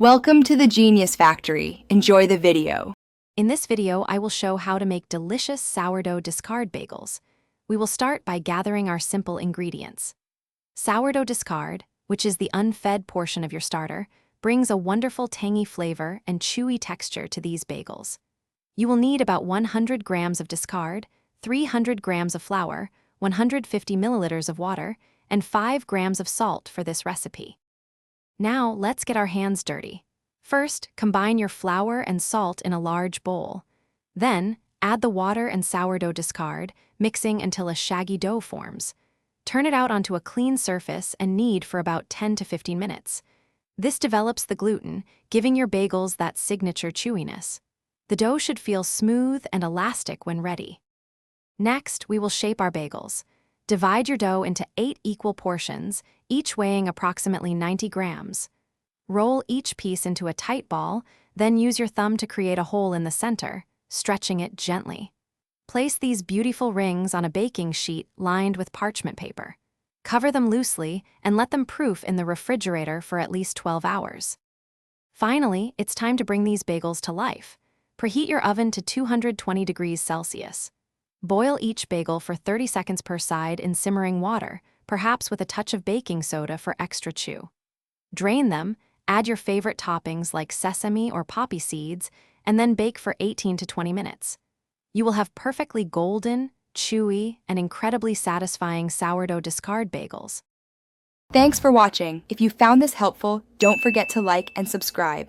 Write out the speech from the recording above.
Welcome to the Genius Factory. Enjoy the video. In this video, I will show how to make delicious sourdough discard bagels. We will start by gathering our simple ingredients. Sourdough discard, which is the unfed portion of your starter, brings a wonderful tangy flavor and chewy texture to these bagels. You will need about 100 grams of discard, 300 grams of flour, 150 milliliters of water, and 5 grams of salt for this recipe. Now, let's get our hands dirty. First, combine your flour and salt in a large bowl. Then, add the water and sourdough discard, mixing until a shaggy dough forms. Turn it out onto a clean surface and knead for about 10 to 15 minutes. This develops the gluten, giving your bagels that signature chewiness. The dough should feel smooth and elastic when ready. Next, we will shape our bagels. Divide your dough into 8 equal portions, each weighing approximately 90 grams. Roll each piece into a tight ball, then use your thumb to create a hole in the center, stretching it gently. Place these beautiful rings on a baking sheet lined with parchment paper. Cover them loosely and let them proof in the refrigerator for at least 12 hours. Finally, it's time to bring these bagels to life. Preheat your oven to 220 degrees Celsius. Boil each bagel for 30 seconds per side in simmering water, perhaps with a touch of baking soda for extra chew. Drain them, add your favorite toppings like sesame or poppy seeds, and then bake for 18 to 20 minutes. You will have perfectly golden, chewy, and incredibly satisfying sourdough discard bagels. Thanks for watching. If you found this helpful, don't forget to like and subscribe.